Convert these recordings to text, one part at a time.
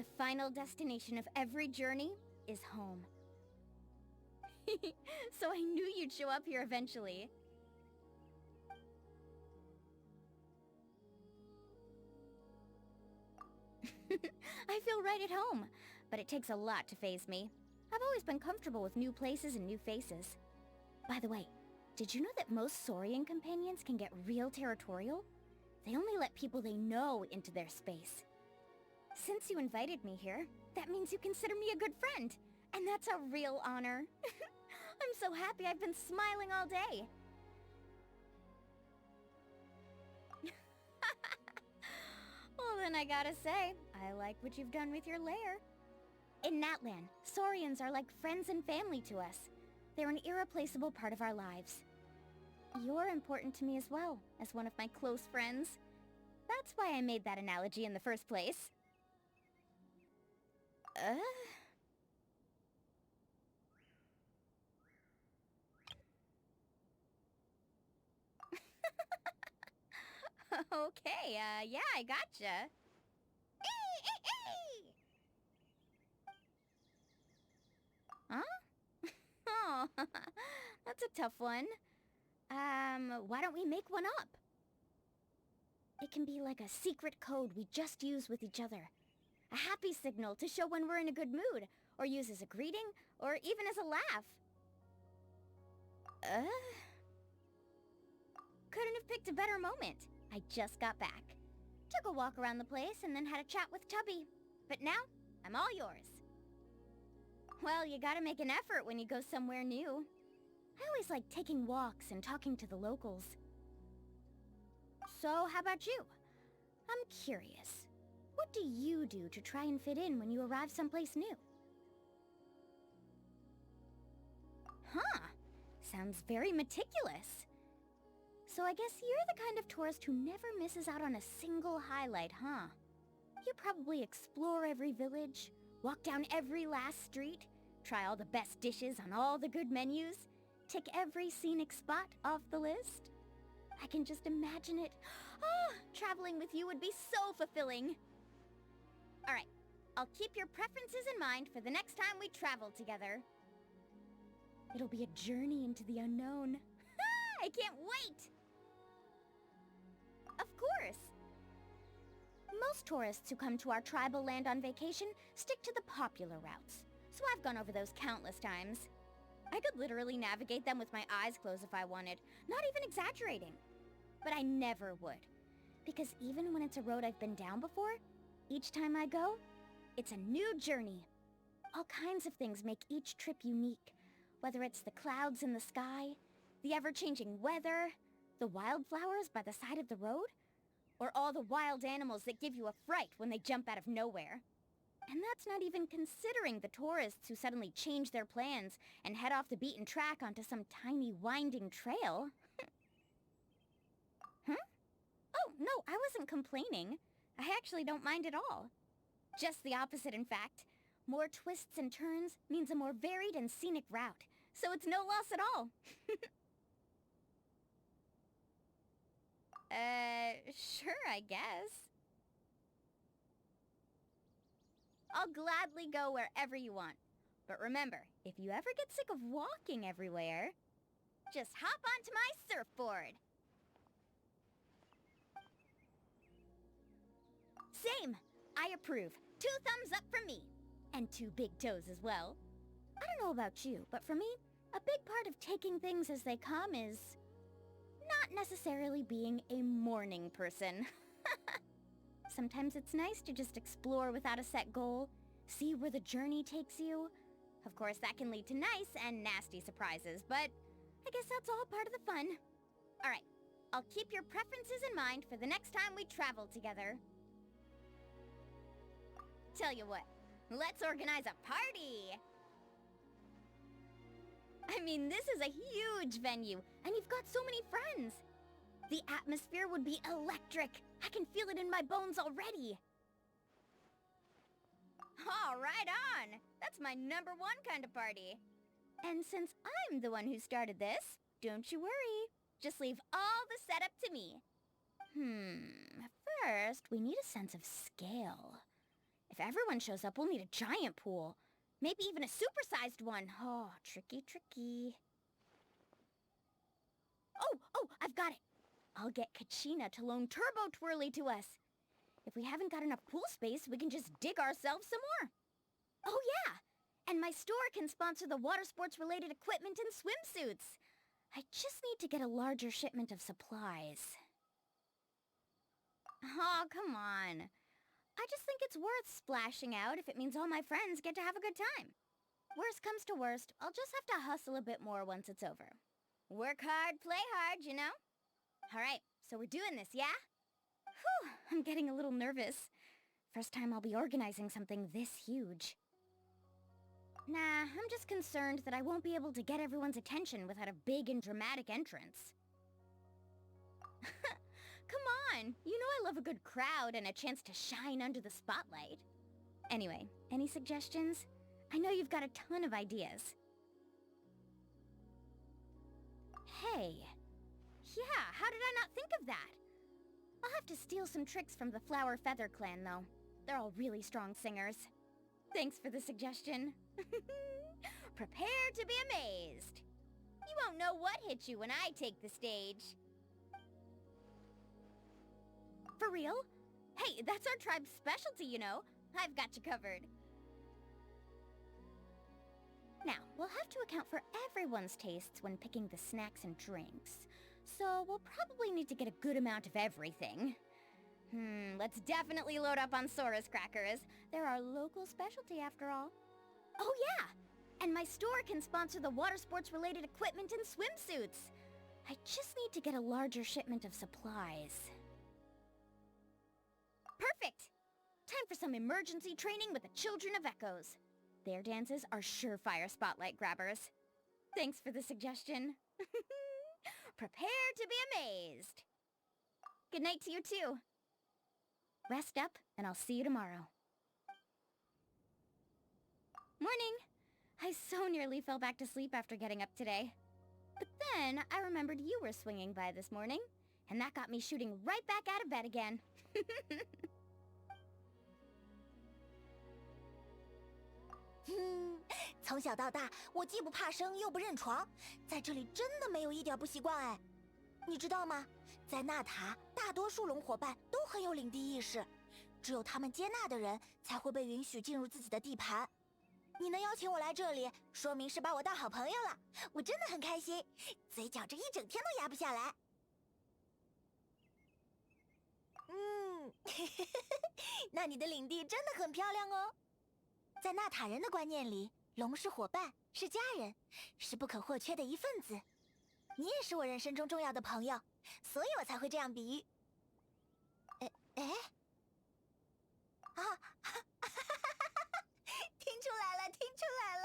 The final destination of every journey is home. So I knew you'd show up here eventually. I feel right at home, but it takes a lot to faze me. I've always been comfortable with new places and new faces. By the way, did you know that most Saurian companions can get real territorial? They only let people they know into their space. Since you invited me here, that means you consider me a good friend, and that's a real honor. I'm so happy I've been smiling all day. Well, then I gotta say, I like what you've done with your lair. In Natlan, Saurians are like friends and family to us. They're an irreplaceable part of our lives. You're important to me as well, as one of my close friends. That's why I made that analogy in the first place. Okay, yeah, I gotcha. Huh? Oh, that's a tough one. Why don't we make one up? It can be like a secret code we just use with each other. A happy signal to show when we're in a good mood, or use as a greeting, or even as a laugh. Couldn't have picked a better moment. I just got back. Took a walk around the place and then had a chat with Tubby. But now, I'm all yours. Well, you gotta make an effort when you go somewhere new. I always like taking walks and talking to the locals. So, how about you? I'm curious. What do you do to try and fit in when you arrive someplace new? Huh. Sounds very meticulous. So I guess you're the kind of tourist who never misses out on a single highlight, huh? You probably explore every village, walk down every last street, try all the best dishes on all the good menus, tick every scenic spot off the list. I can just imagine it. Traveling with you would be so fulfilling. All right, I'll keep your preferences in mind for the next time we travel together. It'll be a journey into the unknown. I can't wait! Of course! Most tourists who come to our tribal land on vacation stick to the popular routes, so I've gone over those countless times. I could literally navigate them with my eyes closed if I wanted, not even exaggerating. But I never would, because even when it's a road I've been down before, each time I go, it's a new journey. All kinds of things make each trip unique, whether it's the clouds in the sky, the ever-changing weather, the wildflowers by the side of the road, or all the wild animals that give you a fright when they jump out of nowhere. And that's not even considering the tourists who suddenly change their plans and head off the beaten track onto some tiny winding trail. Huh? Oh, no, I wasn't complaining. I actually don't mind at all. Just the opposite, in fact. More twists and turns means a more varied and scenic route, so it's no loss at all. Sure, I guess. I'll gladly go wherever you want. But remember, if you ever get sick of walking everywhere, just hop onto my surfboard. Same! I approve. 2 thumbs up from me. And 2 big toes as well. I don't know about you, but for me, a big part of taking things as they come is not necessarily being a morning person. Sometimes it's nice to just explore without a set goal, see where the journey takes you. Of course, that can lead to nice and nasty surprises, but I guess that's all part of the fun. All right, I'll keep your preferences in mind for the next time we travel together. Tell you what, let's organize a party! I mean, this is a huge venue, and you've got so many friends. The atmosphere would be electric. I can feel it in my bones already. Oh, right on! That's my #1 kind of party. And since I'm the one who started this, don't you worry. Just leave all the setup to me. First, we need a sense of scale. If if everyone shows up, we'll need a giant pool. Maybe even a supersized one. Oh, tricky, tricky. Oh, I've got it. I'll get Kachina to loan Turbo Twirly to us. If we haven't got enough pool space, we can just dig ourselves some more. Oh yeah, and my store can sponsor the water sports-related equipment and swimsuits. I just need to get a larger shipment of supplies. Oh, come on. I just think it's worth splashing out if it means all my friends get to have a good time. Worst comes to worst, I'll just have to hustle a bit more once it's over. Work hard, play hard, you know? Alright, so we're doing this, yeah? Whew, I'm getting a little nervous. First time I'll be organizing something this huge. Nah, I'm just concerned that I won't be able to get everyone's attention without a big and dramatic entrance. Come on, you know I love a good crowd and a chance to shine under the spotlight. Anyway, any suggestions? I know you've got a ton of ideas. Hey. Yeah, how did I not think of that? I'll have to steal some tricks from the Flower Feather clan, though. They're all really strong singers. Thanks for the suggestion. Prepare to be amazed. You won't know what hits you when I take the stage. For real? Hey, that's our tribe's specialty, you know. I've got you covered. Now, we'll have to account for everyone's tastes when picking the snacks and drinks. So we'll probably need to get a good amount of everything. Let's definitely load up on Sora's crackers. They're our local specialty after all. Oh yeah! And my store can sponsor the water sports-related equipment and swimsuits. I just need to get a larger shipment of supplies. Perfect! Time for some emergency training with the Children of Echoes. Their dances are surefire spotlight grabbers. Thanks for the suggestion. Prepare to be amazed. Good night to you too. Rest up, and I'll see you tomorrow. Morning! I so nearly fell back to sleep after getting up today. But then I remembered you were swinging by this morning, and that got me shooting right back out of bed again. 从小到大，我既不怕生又不认床，在这里真的没有一点不习惯哎。你知道吗？在纳塔，大多数龙伙伴都很有领地意识，只有他们接纳的人才会被允许进入自己的地盘。你能邀请我来这里，说明是把我当好朋友了，我真的很开心，嘴角这一整天都压不下来。那你的领地真的很漂亮哦。在纳塔人的观念里，龙是伙伴，是家人，是不可或缺的一份子。你也是我人生中重要的朋友，所以我才会这样比喻。啊，听出来了，听出来了。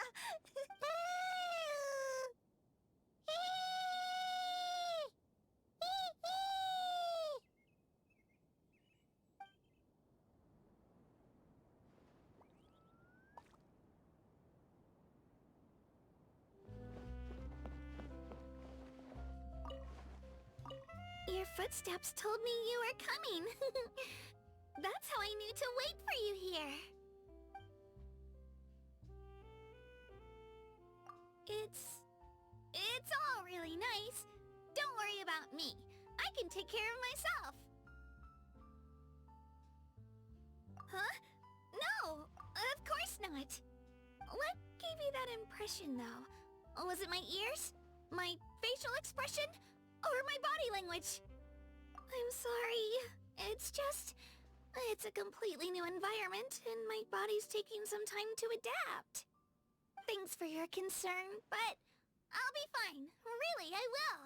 Your footsteps told me you were coming. That's how I knew to wait for you here. It's all really nice. Don't worry about me. I can take care of myself. Huh? No, of course not. What gave you that impression, though? Was it my ears? My facial expression? Or my body language? I'm sorry. It's a completely new environment, and my body's taking some time to adapt. Thanks for your concern, but I'll be fine. Really, I will.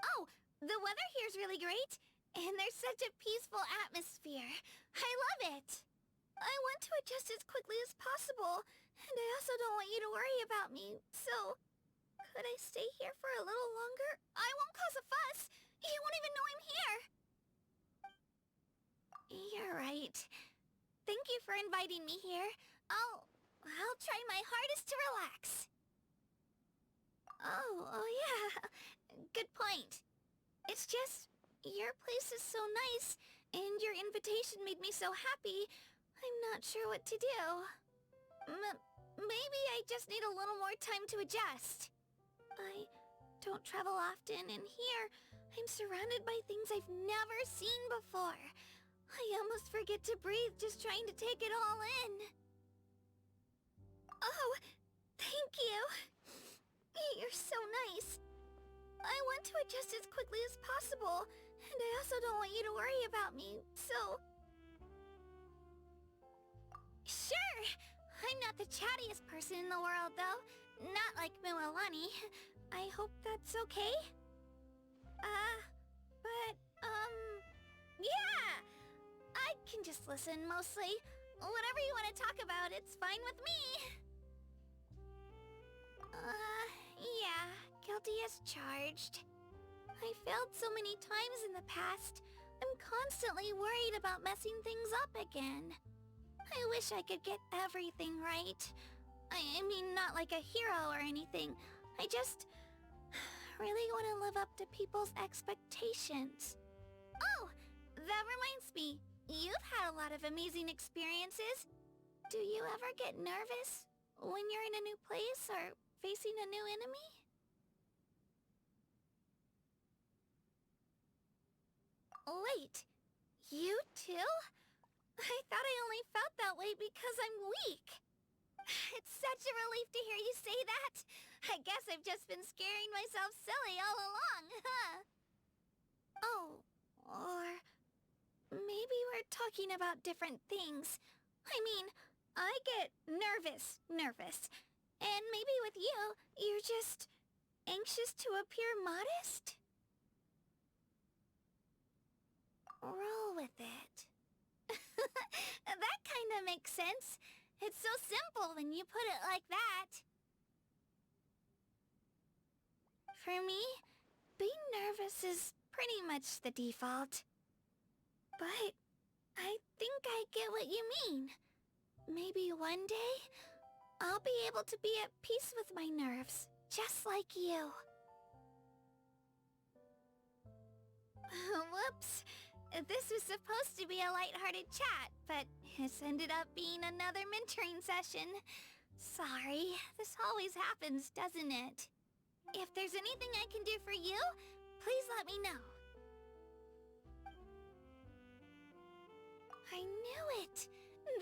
Oh, the weather here's really great, and there's such a peaceful atmosphere. I love it. I want to adjust as quickly as possible, and I also don't want you to worry about me, so... Could I stay here for a little longer? I won't cause a fuss. You won't even know I'm here. You're right. Thank you for inviting me here. I'll try my hardest to relax. Oh yeah. Good point. It's just, your place is so nice, and your invitation made me so happy. I'm not sure what to do. Maybe I just need a little more time to adjust. I don't travel often, and here, I'm surrounded by things I've never seen before. I almost forget to breathe just trying to take it all in. Oh, thank you. You're so nice. I want to adjust as quickly as possible, and I also don't want you to worry about me, so... Sure! I'm not the chattiest person in the world, though. Not like Mualani. I hope that's okay? Yeah! I can just listen, mostly. Whatever you want to talk about, it's fine with me. Yeah, guilty as charged. I failed so many times in the past. I'm constantly worried about messing things up again. I wish I could get everything right. I mean, not like a hero or anything. I just really want to live up to people's expectations. Oh, that reminds me. You've had a lot of amazing experiences. Do you ever get nervous when you're in a new place or facing a new enemy? Wait, you too? I thought I only felt that way because I'm weak. It's such a relief to hear you say that. I guess I've just been scaring myself silly all along, huh? Oh, or maybe we're talking about different things. I mean, I get nervous. And maybe with you, you're just anxious to appear modest? Roll with it. That kinda makes sense. It's so simple when you put it like that. For me, being nervous is pretty much the default. But I think I get what you mean. Maybe one day, I'll be able to be at peace with my nerves, just like you. Whoops. This was supposed to be a lighthearted chat, but it's ended up being another mentoring session. Sorry, this always happens, doesn't it? If there's anything I can do for you, please let me know. I knew it!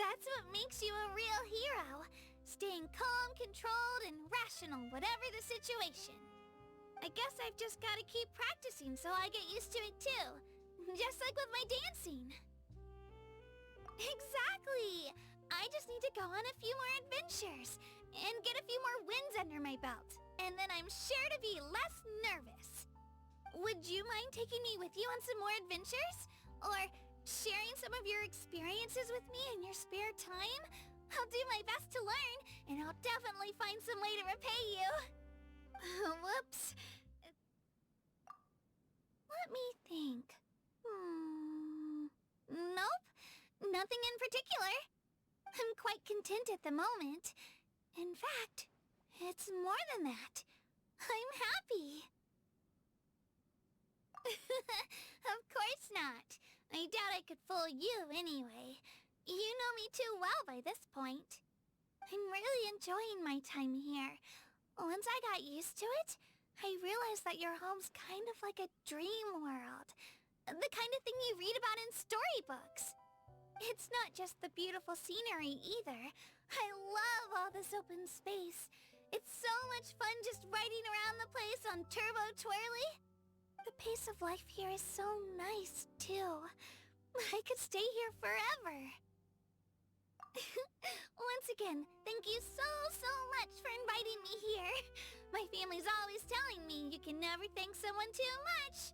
That's what makes you a real hero. Staying calm, controlled, and rational, whatever the situation. I guess I've just gotta keep practicing so I get used to it too. Just like with my dancing. Exactly! I just need to go on a few more adventures and get a few more wins under my belt. And then I'm sure to be less nervous. Would you mind taking me with you on some more adventures? Or sharing some of your experiences with me in your spare time? I'll do my best to learn, and I'll definitely find some way to repay you. Whoops. Let me think. Nope. Nothing in particular. I'm quite content at the moment. In fact, it's more than that. I'm happy. Of course not. I doubt I could fool you anyway. You know me too well by this point. I'm really enjoying my time here. Once I got used to it, I realized that your home's kind of like a dream world. The kind of thing you read about in storybooks. It's not just the beautiful scenery either. I love all this open space. It's so much fun just riding around the place on Turbo Twirly. The pace of life here is so nice, too. I could stay here forever. Once again, thank you so much for inviting me here. My family's always telling me you can never thank someone too much.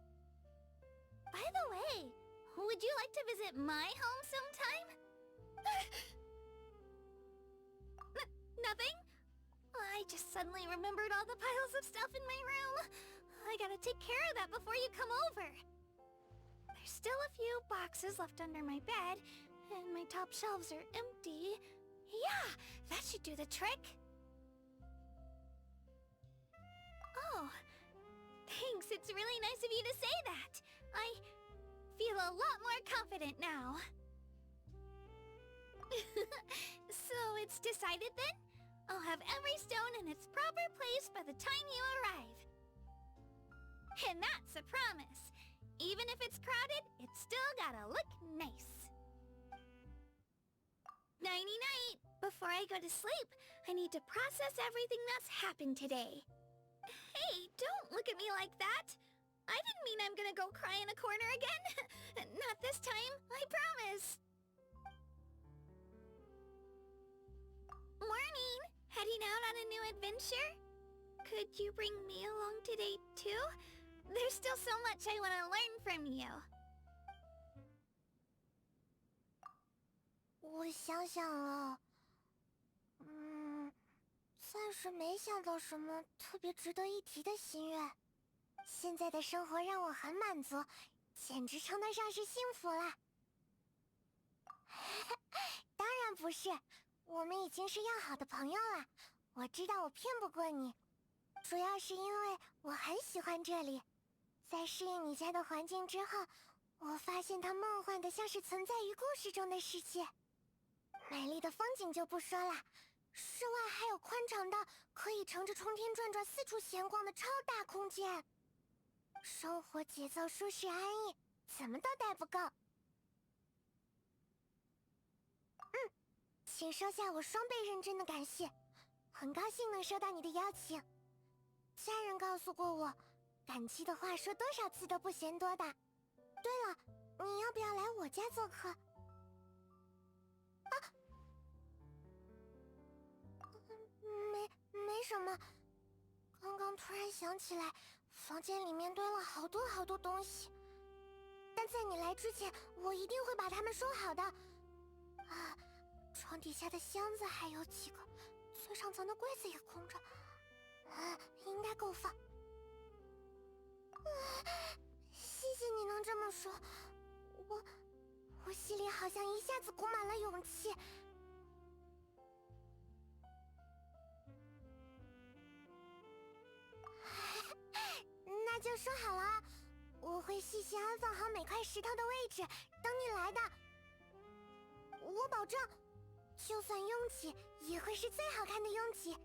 By the way, would you like to visit my home sometime? Nothing? I just suddenly remembered all the piles of stuff in my room. I gotta take care of that before you come over. There's still a few boxes left under my bed, and my top shelves are empty. Yeah, that should do the trick. Oh, thanks. It's really nice of you to say that. I feel a lot more confident now. So it's decided then? I'll have every stone in its proper place by the time you arrive. And that's a promise. Even if it's crowded, it's still gotta look nice. Nighty-night. Before I go to sleep, I need to process everything that's happened today. Hey, don't look at me like that. I didn't mean I'm gonna go cry in a corner again. Not this time, I promise. Morning! Heading out on a new adventure? Could you bring me along today too? There's still so much I want to learn from you. 我想想了，暂时没想到什么特别值得一提的心愿。现在的生活让我很满足，简直称得上是幸福了。当然不是，我们已经是要好的朋友了。我知道我骗不过你，主要是因为我很喜欢这里。在适应你家的环境之后，我发现它梦幻的像是存在于故事中的世界。美丽的风景就不说了，室外还有宽敞的可以乘着冲天转转四处闲逛的超大空间。生活节奏舒适安逸，怎么都待不够。请收下我双倍认真的感谢，很高兴能收到你的邀请。家人告诉过我，感激的话说多少次都不嫌多的。对了，你要不要来我家做客？没什么。刚刚突然想起来，房间里面堆了好多好多东西，但在你来之前，我一定会把它们收好的。床底下的箱子还有几个，最上层的柜子也空着，应该够放。谢谢你能这么说，我心里好像一下子鼓满了勇气。那就说好了，我会细心安放好每块石头的位置，等你来的。我保证，就算拥挤，也会是最好看的拥挤。